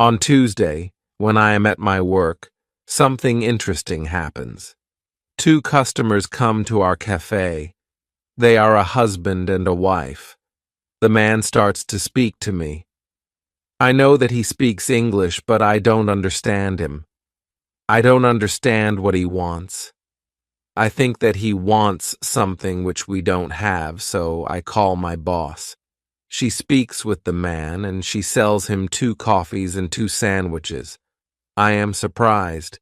On Tuesday, when I am at my work, something interesting happens. Two customers come to our cafe. They are a husband and a wife. The man starts to speak to me. I know that he speaks English, but I don't understand him. I don't understand what he wants. I think that he wants something which we don't have, so I call my boss. She speaks with the man, and she sells him 2 coffees and 2 sandwiches. I am surprised.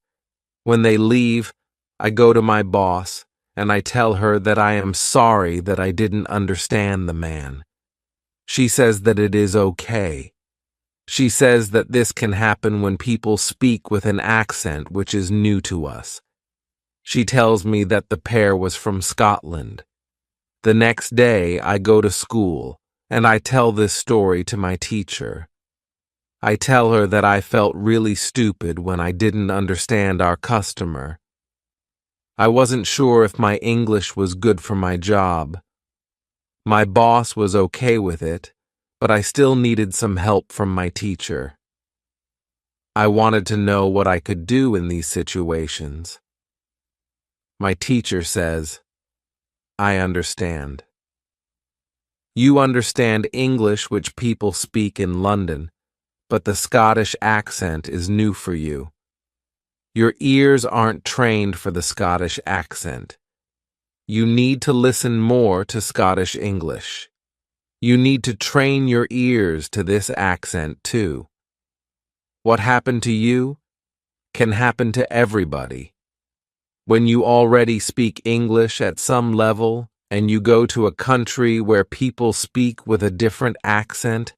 When they leave, I go to my boss, and I tell her that I am sorry that I didn't understand the man. She says that it is okay. She says that this can happen when people speak with an accent which is new to us. She tells me that the pair was from Scotland. The next day, I go to school, and I tell this story to my teacher. I tell her that I felt really stupid when I didn't understand our customer. I wasn't sure if my English was good for my job. My boss was okay with it, but I still needed some help from my teacher. I wanted to know what I could do in these situations. My teacher says, I understand. You understand English which people speak in London, but the Scottish accent is new for you. Your ears aren't trained for the Scottish accent. You need to listen more to Scottish English. You need to train your ears to this accent too. What happened to you can happen to everybody. When you already speak English at some level and you go to a country where people speak with a different accent,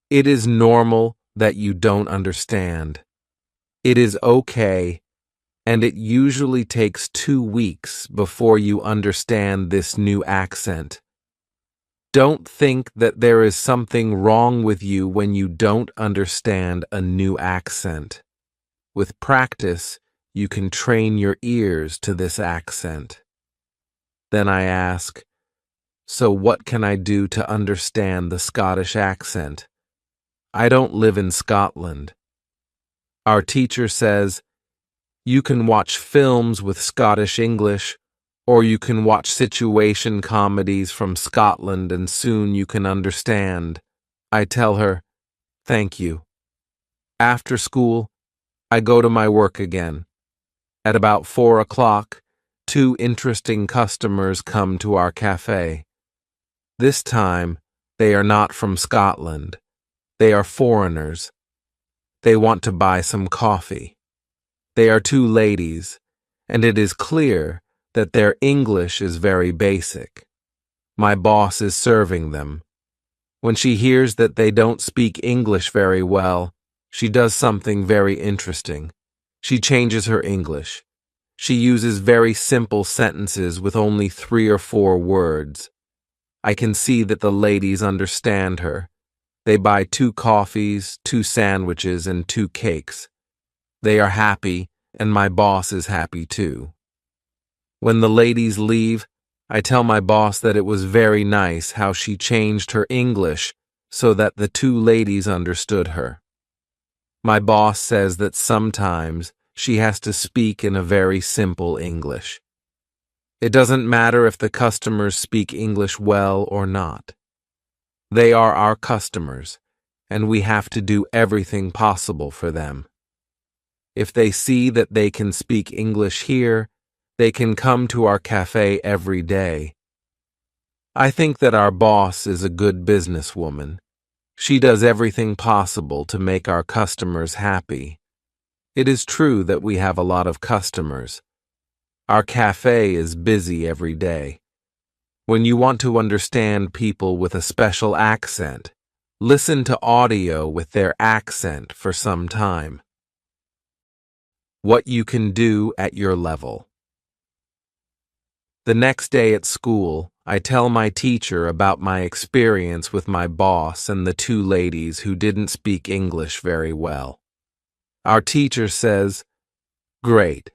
it is normal that you don't understand. It is okay, and it usually takes 2 weeks before you understand this new accent. Don't think that there is something wrong with you when you don't understand a new accent. With practice, you can train your ears to this accent. Then I ask, so what can I do to understand the Scottish accent? I don't live in Scotland. Our teacher says, you can watch films with Scottish English, or you can watch situation comedies from Scotland and soon you can understand. I tell her, thank you. After school, I go to my work again. At about 4 o'clock, 2 interesting customers come to our cafe. This time, they are not from Scotland. They are foreigners. They want to buy some coffee. They are 2 ladies, and it is clear that their English is very basic. My boss is serving them. When she hears that they don't speak English very well, she does something very interesting. She changes her English. She uses very simple sentences with only 3 or 4 words. I can see that the ladies understand her. They buy 2 coffees, 2 sandwiches, and 2 cakes. They are happy, and my boss is happy too. When the ladies leave, I tell my boss that it was very nice how she changed her English so that the 2 ladies understood her. My boss says that sometimes she has to speak in a very simple English. It doesn't matter if the customers speak English well or not. They are our customers, and we have to do everything possible for them. If they see that they can speak English here, they can come to our cafe every day. I think that our boss is a good businesswoman. She does everything possible to make our customers happy. It is true that we have a lot of customers. Our cafe is busy every day. When you want to understand people with a special accent, listen to audio with their accent for some time. What you can do at your level. The next day at school, I tell my teacher about my experience with my boss and the 2 ladies who didn't speak English very well. Our teacher says, "Great.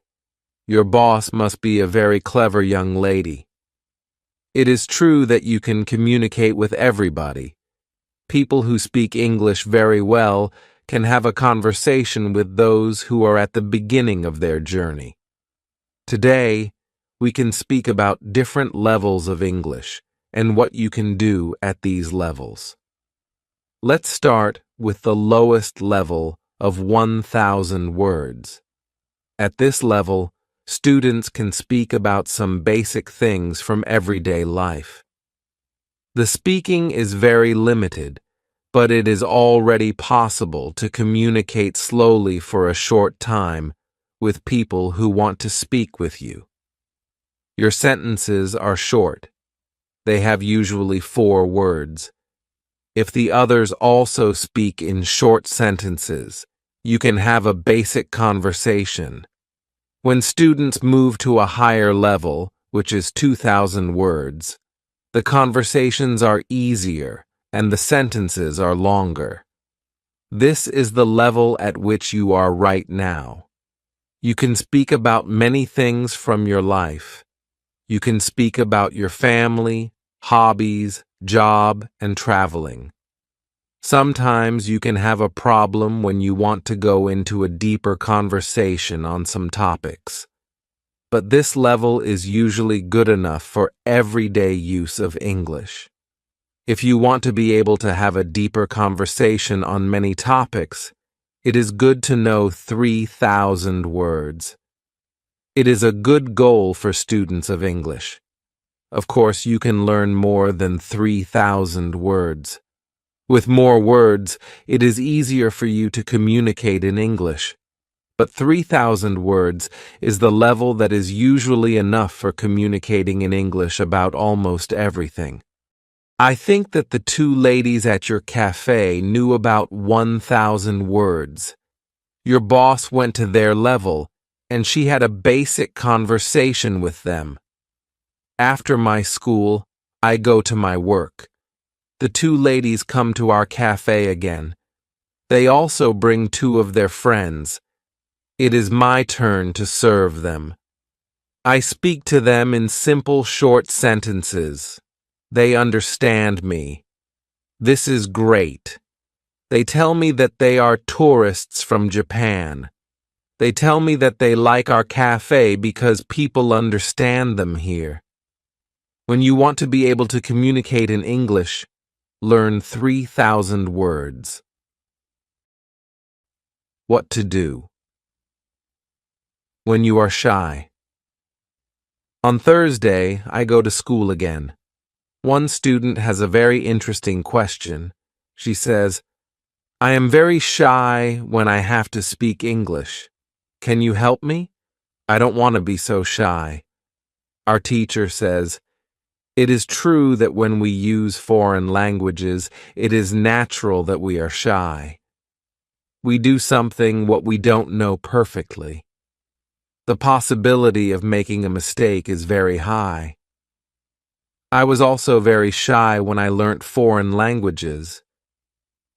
Your boss must be a very clever young lady. It is true that you can communicate with everybody. People who speak English very well can have a conversation with those who are at the beginning of their journey. Today, we can speak about different levels of English and what you can do at these levels. Let's start with the lowest level of 1,000 words. At this level, students can speak about some basic things from everyday life. The speaking is very limited, but it is already possible to communicate slowly for a short time with people who want to speak with you. Your sentences are short. They have usually 4 words. If the others also speak in short sentences, you can have a basic conversation. When students move to a higher level, which is 2,000 words, the conversations are easier and the sentences are longer. This is the level at which you are right now. You can speak about many things from your life. You can speak about your family, hobbies, job, and traveling. Sometimes you can have a problem when you want to go into a deeper conversation on some topics. But this level is usually good enough for everyday use of English. If you want to be able to have a deeper conversation on many topics, it is good to know 3,000 words. It is a good goal for students of English. Of course, you can learn more than 3,000 words. With more words, it is easier for you to communicate in English. But 3,000 words is the level that is usually enough for communicating in English about almost everything. I think that the 2 ladies at your cafe knew about 1,000 words. Your boss went to their level, and she had a basic conversation with them. After my school, I go to my work. The 2 ladies come to our cafe again. They also bring 2 of their friends. It is my turn to serve them. I speak to them in simple, short sentences. They understand me. This is great. They tell me that they are tourists from Japan. They tell me that they like our cafe because people understand them here. When you want to be able to communicate in English, learn 3,000 words. What to do when you are shy. On Thursday, I go to school again. One student has a very interesting question. She says, "I am very shy when I have to speak English. Can you help me? I don't want to be so shy." Our teacher says, "It is true that when we use foreign languages, it is natural that we are shy. We do something what we don't know perfectly. The possibility of making a mistake is very high. I was also very shy when I learnt foreign languages.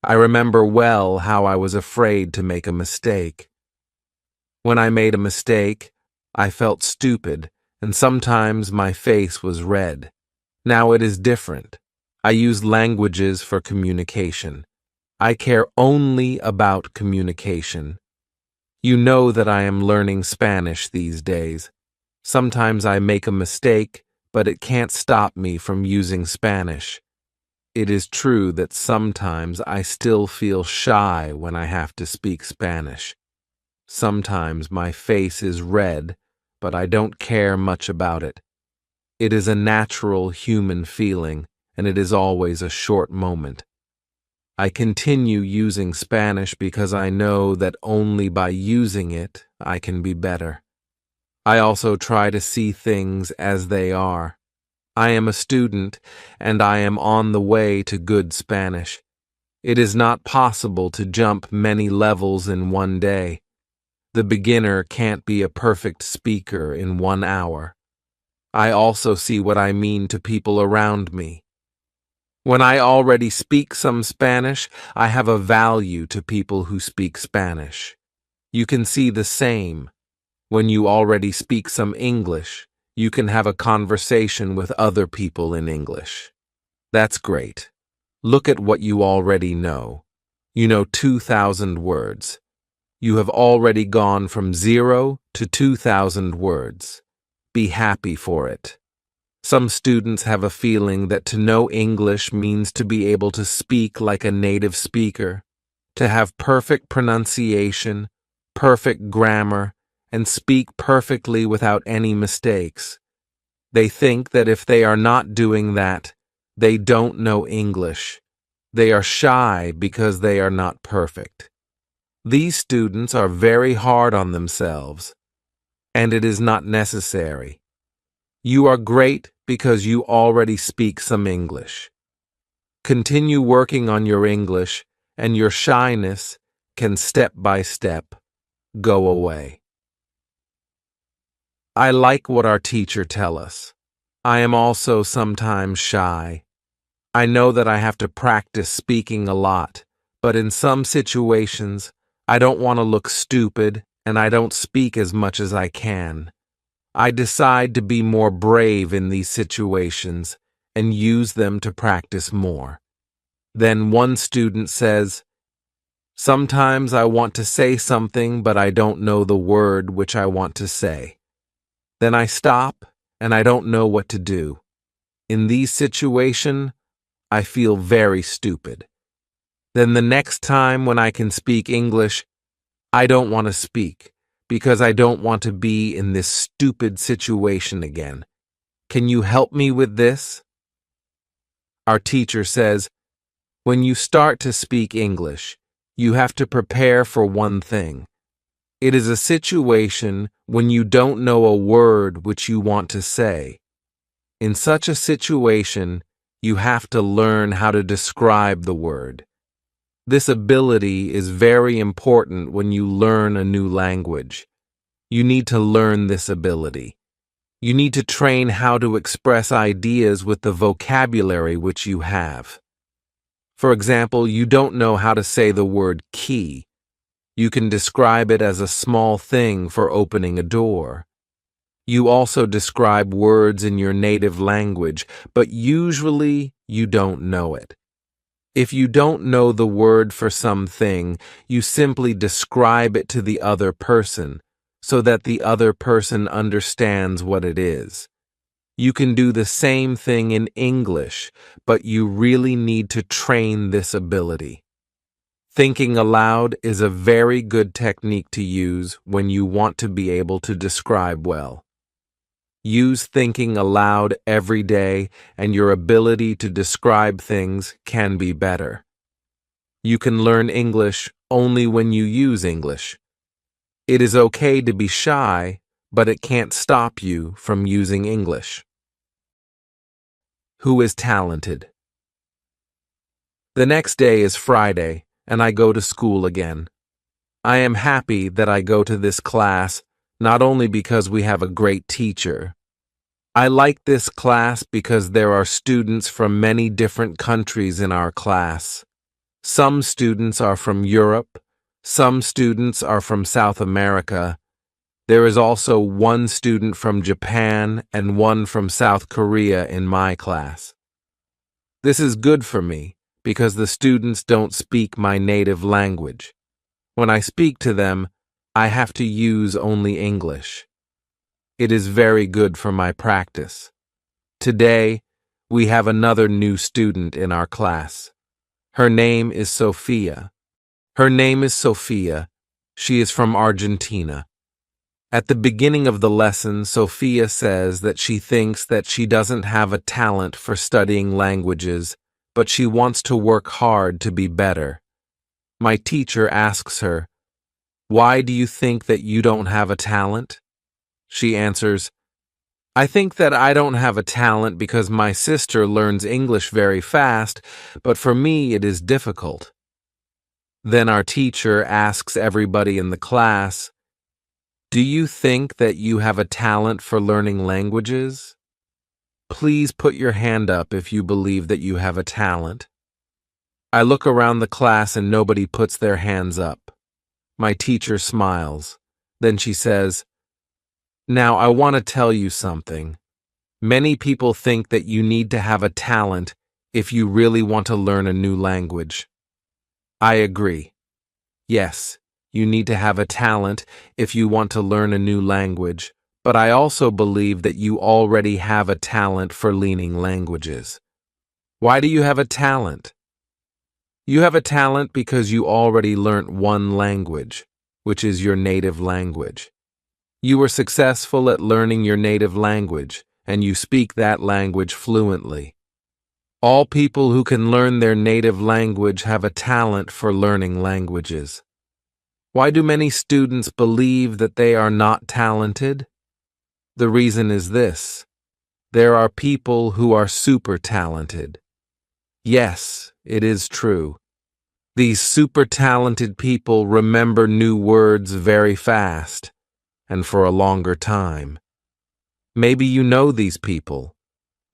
I remember well how I was afraid to make a mistake. When I made a mistake, I felt stupid, and sometimes my face was red. Now it is different. I use languages for communication. I care only about communication. You know that I am learning Spanish these days. Sometimes I make a mistake, but it can't stop me from using Spanish. It is true that sometimes I still feel shy when I have to speak Spanish. Sometimes my face is red, but I don't care much about it. It is a natural human feeling, and it is always a short moment. I continue using Spanish because I know that only by using it I can be better. I also try to see things as they are. I am a student, and I am on the way to good Spanish. It is not possible to jump many levels in one day. The beginner can't be a perfect speaker in 1 hour. I also see what I mean to people around me. When I already speak some Spanish, I have a value to people who speak Spanish. You can see the same. When you already speak some English, you can have a conversation with other people in English. That's great. Look at what you already know. You know 2,000 words. You have already gone from 0 to 2,000 words. Be happy for it. Some students have a feeling that to know English means to be able to speak like a native speaker, to have perfect pronunciation, perfect grammar, and speak perfectly without any mistakes. They think that if they are not doing that, they don't know English. They are shy because they are not perfect. These students are very hard on themselves, and it is not necessary. You are great because you already speak some English. Continue working on your English, and your shyness can step by step go away. I like what our teacher tells us. I am also sometimes shy. I know that I have to practice speaking a lot, but in some situations, I don't want to look stupid and I don't speak as much as I can. I decide to be more brave in these situations and use them to practice more. Then one student says, "Sometimes I want to say something, but I don't know the word which I want to say. Then I stop and I don't know what to do. In these situations, I feel very stupid. Then the next time when I can speak English, I don't want to speak because I don't want to be in this stupid situation again. Can you help me with this?" Our teacher says, when you start to speak English, you have to prepare for one thing. It is a situation when you don't know a word which you want to say. In such a situation, you have to learn how to describe the word. This ability is very important when you learn a new language. You need to learn this ability. You need to train how to express ideas with the vocabulary which you have. For example, you don't know how to say the word key. You can describe it as a small thing for opening a door. You also describe words in your native language, but usually you don't know it. If you don't know the word for something, you simply describe it to the other person so that the other person understands what it is. You can do the same thing in English, but you really need to train this ability. Thinking aloud is a very good technique to use when you want to be able to describe well. Use thinking aloud every day, and your ability to describe things can be better. You can learn English only when you use English. It is okay to be shy, but it can't stop you from using English. Who is talented? The next day is Friday, and I go to school again. I am happy that I go to this class, not only because we have a great teacher. I like this class because there are students from many different countries in our class. Some students are from Europe, some students are from South America. There is also one student from Japan and one from South Korea in my class. This is good for me because the students don't speak my native language. When I speak to them, I have to use only English. It is very good for my practice. Today, we have another new student in our class. Her name is Sophia. She is from Argentina. At the beginning of the lesson, Sophia says that she thinks that she doesn't have a talent for studying languages, but she wants to work hard to be better. My teacher asks her, "Why do you think that you don't have a talent?" She answers, "I think that I don't have a talent because my sister learns English very fast, but for me it is difficult." Then our teacher asks everybody in the class, "Do you think that you have a talent for learning languages? Please put your hand up if you believe that you have a talent." I look around the class and nobody puts their hands up. My teacher smiles. Then she says, "Now I want to tell you something. Many people think that you need to have a talent if you really want to learn a new language. I agree. Yes, you need to have a talent if you want to learn a new language, but I also believe that you already have a talent for learning languages. Why do you have a talent? You have a talent because you already learnt one language, which is your native language. You were successful at learning your native language, and you speak that language fluently. All people who can learn their native language have a talent for learning languages. Why do many students believe that they are not talented? The reason is this: there are people who are super talented. Yes, it is true. These super talented people remember new words very fast and for a longer time. Maybe you know these people.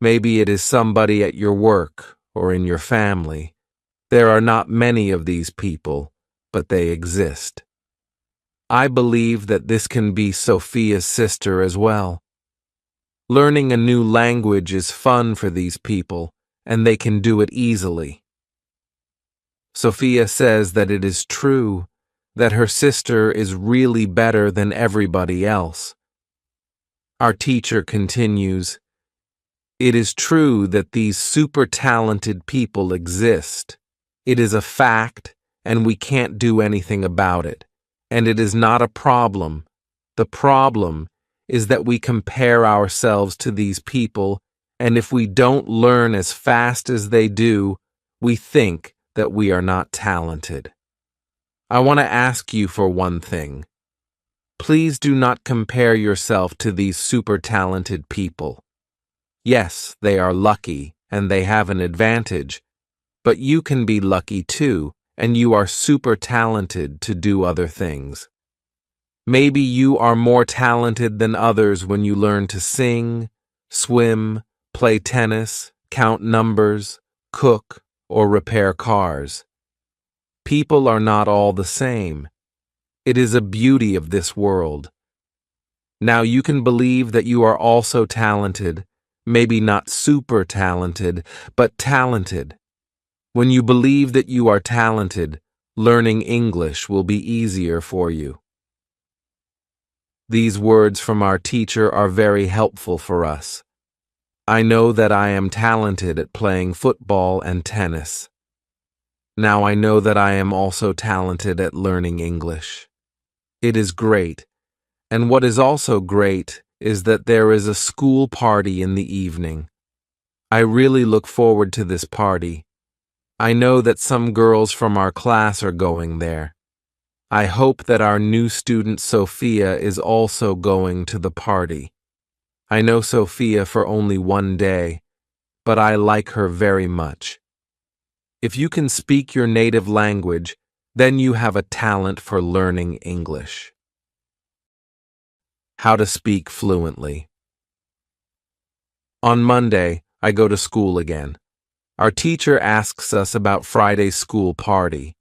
Maybe it is somebody at your work or in your family. There are not many of these people, but they exist. I believe that this can be Sophia's sister as well. Learning a new language is fun for these people, and they can do it easily. Sophia says that it is true that her sister is really better than everybody else. Our teacher continues, "It is true that these super talented people exist. It is a fact, and we can't do anything about it. And it is not a problem. The problem is that we compare ourselves to these people, and if we don't learn as fast as they do, we think that we are not talented." I want to ask you for one thing. Please do not compare yourself to these super talented people. Yes, they are lucky and they have an advantage, but you can be lucky too, and you are super talented to do other things. Maybe you are more talented than others when you learn to sing, swim, play tennis, count numbers, cook, or repair cars. People are not all the same. It is a beauty of this world. Now you can believe that you are also talented, maybe not super talented, but talented. When you believe that you are talented, learning English will be easier for you. These words from our teacher are very helpful for us. I know that I am talented at playing football and tennis. Now I know that I am also talented at learning English. It is great. And what is also great is that there is a school party in the evening. I really look forward to this party. I know that some girls from our class are going there. I hope that our new student Sophia is also going to the party. I know Sophia for only one day, but I like her very much. If you can speak your native language, then you have a talent for learning English. How to speak fluently. On Monday, I go to school again. Our teacher asks us about Friday's school party.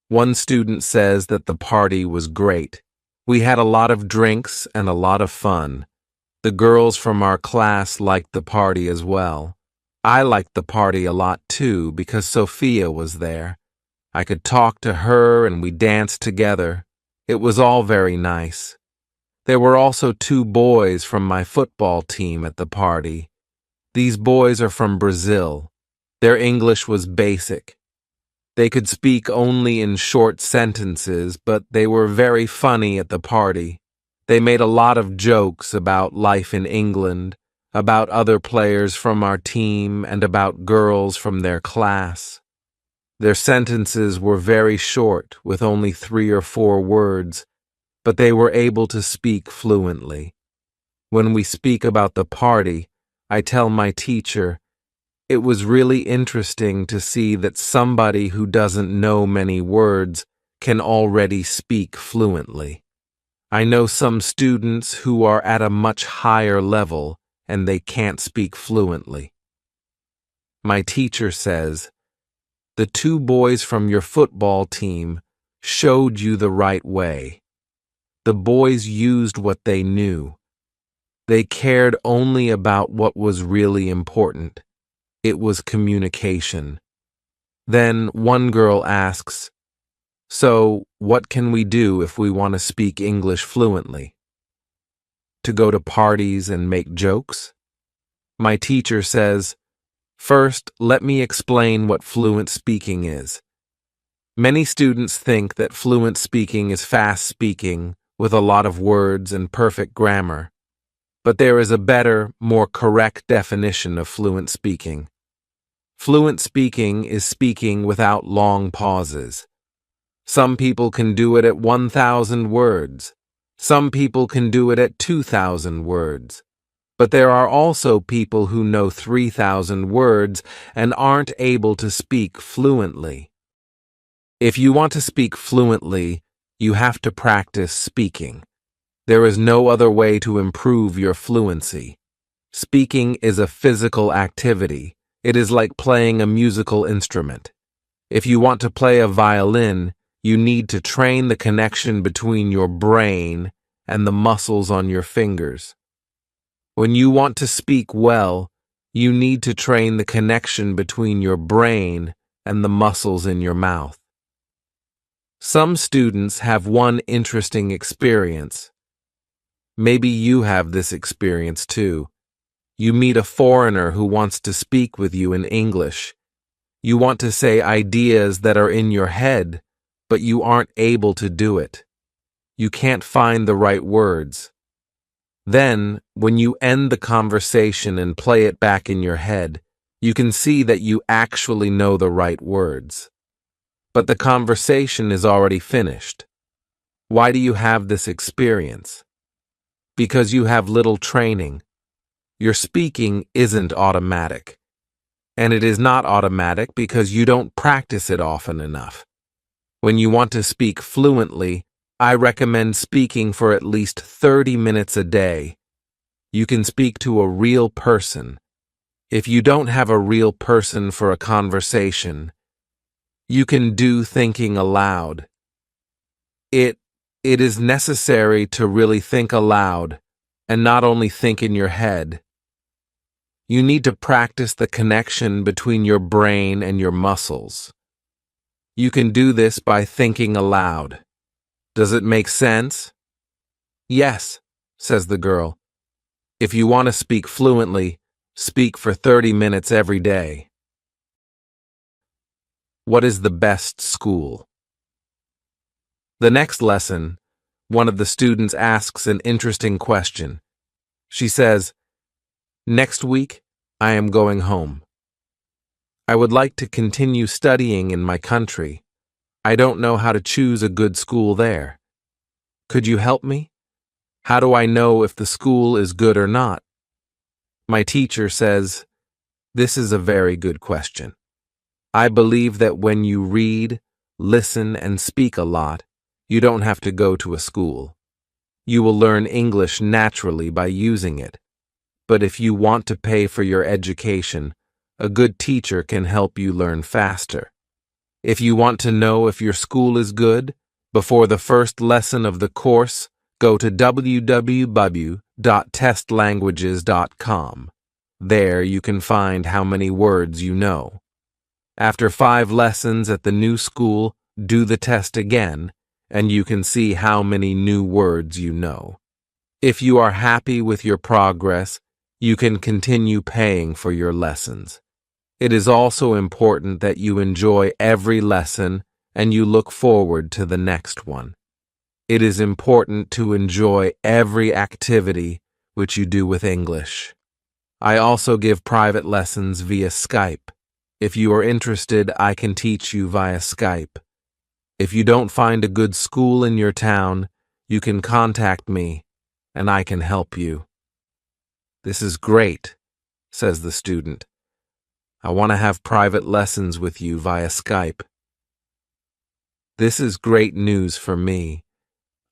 One student says that the party was great. We had a lot of drinks and a lot of fun. The girls from our class liked the party as well. I liked the party a lot too because Sophia was there. I could talk to her and we danced together. It was all very nice. There were also 2 boys from my football team at the party. These boys are from Brazil. Their English was basic. They could speak only in short sentences, but they were very funny at the party. They made a lot of jokes about life in England, about other players from our team, and about girls from their class. Their sentences were very short, with only 3 or 4 words, but they were able to speak fluently. When we speak about the party, I tell my teacher, it was really interesting to see that somebody who doesn't know many words can already speak fluently. I know some students who are at a much higher level and they can't speak fluently. My teacher says, the 2 boys from your football team showed you the right way. The boys used what they knew. They cared only about what was really important. It was communication. Then one girl asks, So, what can we do if we want to speak English fluently? To go to parties and make jokes? My teacher says, first, let me explain what fluent speaking is. Many students think that fluent speaking is fast speaking with a lot of words and perfect grammar, but there is a better, more correct definition of fluent speaking. Fluent speaking is speaking without long pauses. Some people can do it at 1,000 words. Some people can do it at 2,000 words. But there are also people who know 3,000 words and aren't able to speak fluently. If you want to speak fluently, you have to practice speaking. There is no other way to improve your fluency. Speaking is a physical activity. It is like playing a musical instrument. If you want to play a violin, you need to train the connection between your brain and the muscles on your fingers. When you want to speak well, you need to train the connection between your brain and the muscles in your mouth. Some students have one interesting experience. Maybe you have this experience too. You meet a foreigner who wants to speak with you in English. You want to say ideas that are in your head, but you aren't able to do it. You can't find the right words. Then, when you end the conversation and play it back in your head, you can see that you actually know the right words. But the conversation is already finished. Why do you have this experience? Because you have little training. Your speaking isn't automatic. And it is not automatic because you don't practice it often enough. When you want to speak fluently, I recommend speaking for at least 30 minutes a day. You can speak to a real person. If you don't have a real person for a conversation, you can do thinking aloud. It is necessary to really think aloud and not only think in your head. You need to practice the connection between your brain and your muscles. You can do this by thinking aloud. Does it make sense? Yes, says the girl. If you want to speak fluently, speak for 30 minutes every day. What is the best school? The next lesson, one of the students asks an interesting question. She says, next week, I am going home. I would like to continue studying in my country. I don't know how to choose a good school there. Could you help me? How do I know if the school is good or not? My teacher says, this is a very good question. I believe that when you read, listen, and speak a lot, you don't have to go to a school. You will learn English naturally by using it. But if you want to pay for your education, a good teacher can help you learn faster. If you want to know if your school is good, before the first lesson of the course, go to www.testlanguages.com. There you can find how many words you know. After 5 lessons at the new school, do the test again, and you can see how many new words you know. If you are happy with your progress, you can continue paying for your lessons. It is also important that you enjoy every lesson and you look forward to the next one. It is important to enjoy every activity which you do with English. I also give private lessons via Skype. If you are interested, I can teach you via Skype. If you don't find a good school in your town, you can contact me and I can help you. This is great, says the student. I want to have private lessons with you via Skype. This is great news for me.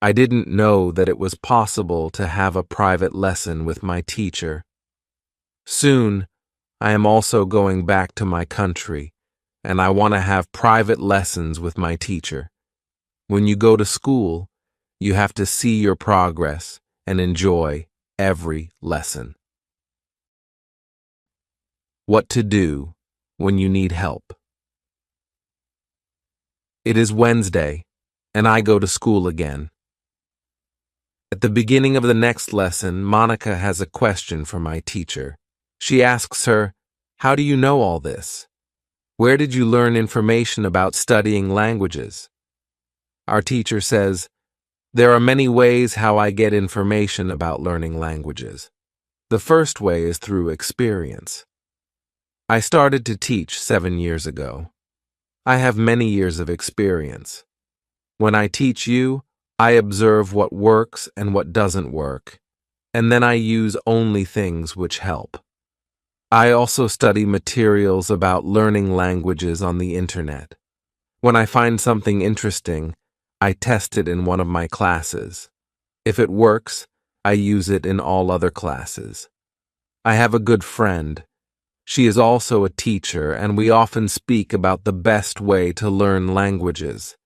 I didn't know that it was possible to have a private lesson with my teacher. Soon, I am also going back to my country, and I want to have private lessons with my teacher. When you go to school, you have to see your progress and enjoy every lesson. What to do when you need help. It is Wednesday, and I go to school again. At the beginning of the next lesson, Monica has a question for my teacher. She asks her, "How do you know all this? Where did you learn information about studying languages?" Our teacher says, "There are many ways how I get information about learning languages. The first way is through experience. I started to teach 7 years ago. I have many years of experience. When I teach you, I observe what works and what doesn't work, and then I use only things which help. I also study materials about learning languages on the internet. When I find something interesting, I test it in one of my classes. If it works, I use it in all other classes. I have a good friend. She is also a teacher, and we often speak about the best way to learn languages.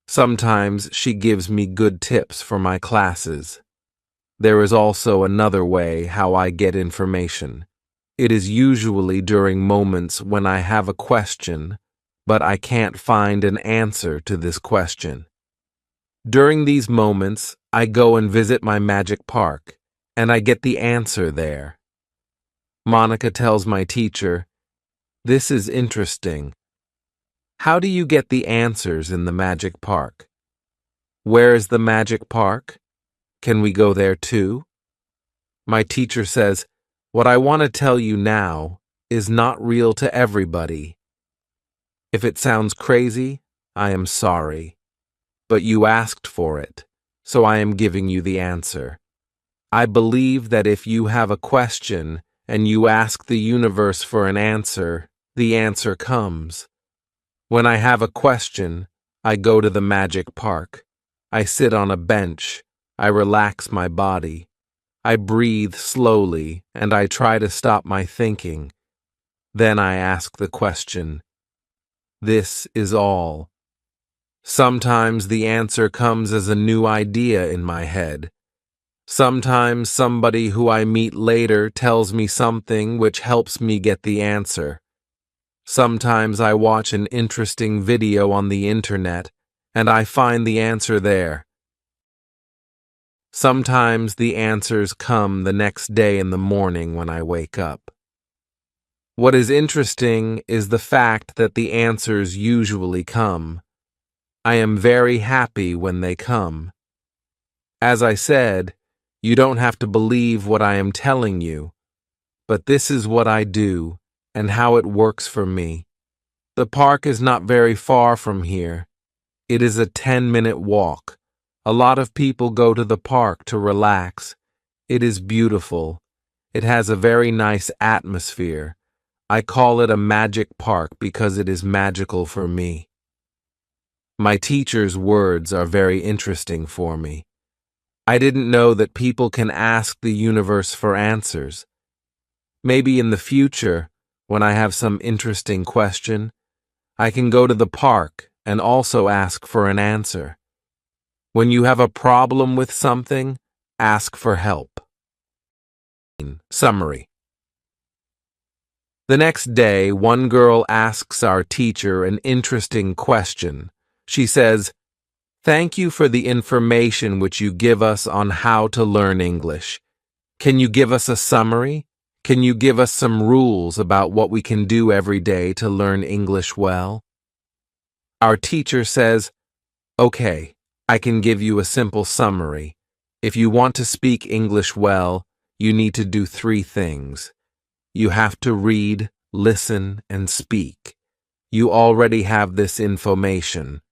Sometimes she gives me good tips for my classes. There is also another way how I get information. It is usually during moments when I have a question, but I can't find an answer to this question. During these moments, I go and visit my magic park, and I get the answer there. Monica tells my teacher, "This is interesting. How do you get the answers in the magic park? Where is the magic park? Can we go there too?" My teacher says, "What I want to tell you now is not real to everybody. If it sounds crazy, I am sorry. But you asked for it, so I am giving you the answer. I believe that if you have a question and you ask the universe for an answer, the answer comes. When I have a question, I go to the magic park. I sit on a bench. I relax my body. I breathe slowly, and I try to stop my thinking. Then I ask the question. This is all. Sometimes the answer comes as a new idea in my head. Sometimes somebody who I meet later tells me something which helps me get the answer. Sometimes I watch an interesting video on the internet, and I find the answer there. Sometimes the answers come the next day in the morning when I wake up. What is interesting is the fact that the answers usually come. I am very happy when they come. As I said, you don't have to believe what I am telling you, but this is what I do and how it works for me. The park is not very far from here. It is a 10-minute walk. A lot of people go to the park to relax. It is beautiful. It has a very nice atmosphere. I call it a magic park because it is magical for me. My teacher's words are very interesting for me. I didn't know that people can ask the universe for answers. Maybe in the future, when I have some interesting question, I can go to the park and also ask for an answer. When you have a problem with something, ask for help. Summary. The next day, one girl asks our teacher an interesting question. She says, "Thank you for the information which you give us on how to learn English. Can you give us a summary? Can you give us some rules about what we can do every day to learn English well?" Our teacher says, "Okay, I can give you a simple summary. If you want to speak English well, you need to do 3 things. You have to read, listen, and speak. You already have this information.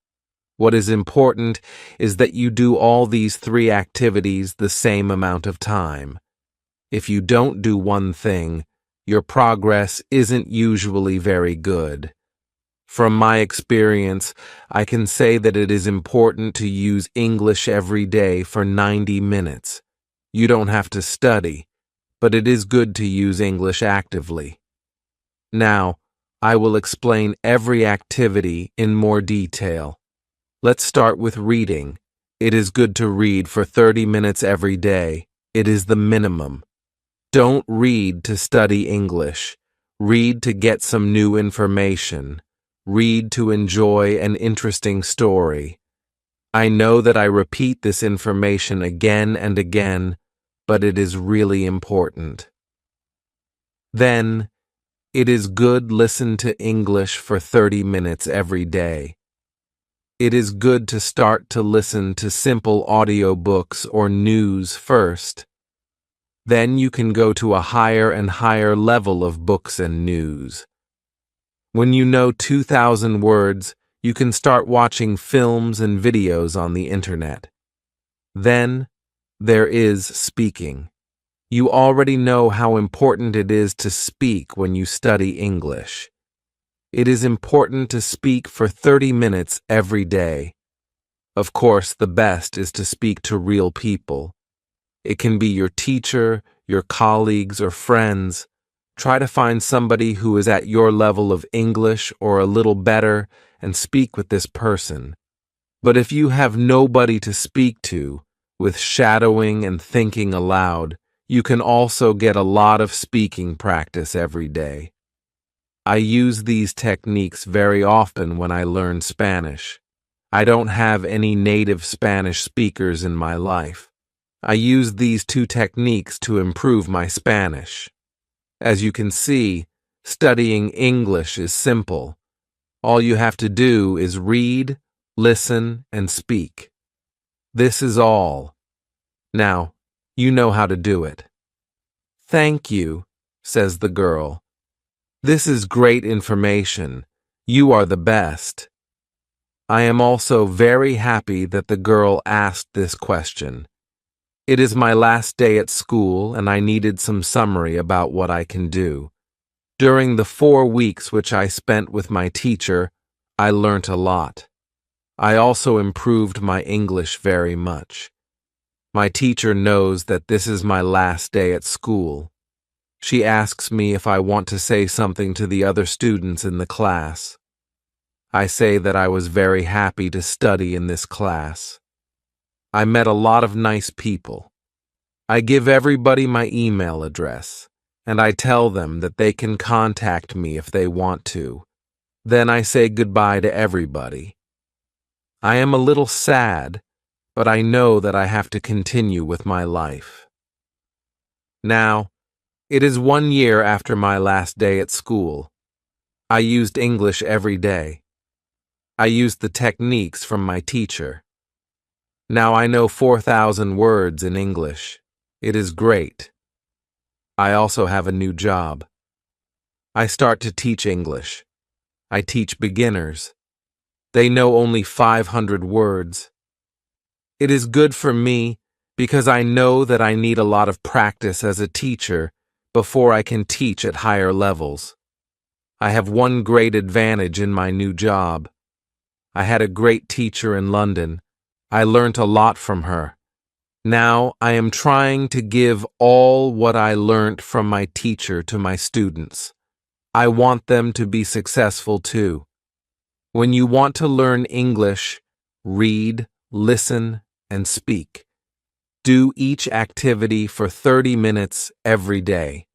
What is important is that you do all these 3 activities the same amount of time. If you don't do one thing, your progress isn't usually very good. From my experience, I can say that it is important to use English every day for 90 minutes. You don't have to study, but it is good to use English actively. Now, I will explain every activity in more detail. Let's start with reading. It is good to read for 30 minutes every day. It is the minimum. Don't read to study English. Read to get some new information. Read to enjoy an interesting story. I know that I repeat this information again and again, but it is really important. Then, it is good listen to English for 30 minutes every day. It is good to start to listen to simple audiobooks or news first. Then you can go to a higher and higher level of books and news. When you know 2,000 words, you can start watching films and videos on the internet. Then, there is speaking. You already know how important it is to speak when you study English. It is important to speak for 30 minutes every day. Of course, the best is to speak to real people. It can be your teacher, your colleagues, or friends. Try to find somebody who is at your level of English or a little better and speak with this person. But if you have nobody to speak to, with shadowing and thinking aloud, you can also get a lot of speaking practice every day. I use these techniques very often when I learn Spanish. I don't have any native Spanish speakers in my life. I use these two techniques to improve my Spanish. As you can see, studying English is simple. All you have to do is read, listen, and speak. This is all. Now, you know how to do it. Thank you, says the girl. This is great information. You are the best. I am also very happy that the girl asked this question. It is my last day at school and I needed some summary about what I can do. During the 4 weeks which I spent with my teacher, I learnt a lot. I also improved my English very much. My teacher knows that this is my last day at school. She asks me if I want to say something to the other students in the class. I say that I was very happy to study in this class. I met a lot of nice people. I give everybody my email address, and I tell them that they can contact me if they want to. Then I say goodbye to everybody. I am a little sad, but I know that I have to continue with my life. Now, it is 1 year after my last day at school. I used English every day. I used the techniques from my teacher. Now I know 4,000 words in English. It is great. I also have a new job. I start to teach English. I teach beginners. They know only 500 words. It is good for me because I know that I need a lot of practice as a teacher before I can teach at higher levels. I have one great advantage in my new job. I had a great teacher in London. I learnt a lot from her. Now I am trying to give all what I learnt from my teacher to my students. I want them to be successful too. When you want to learn English, read, listen, and speak. Do each activity for 30 minutes every day.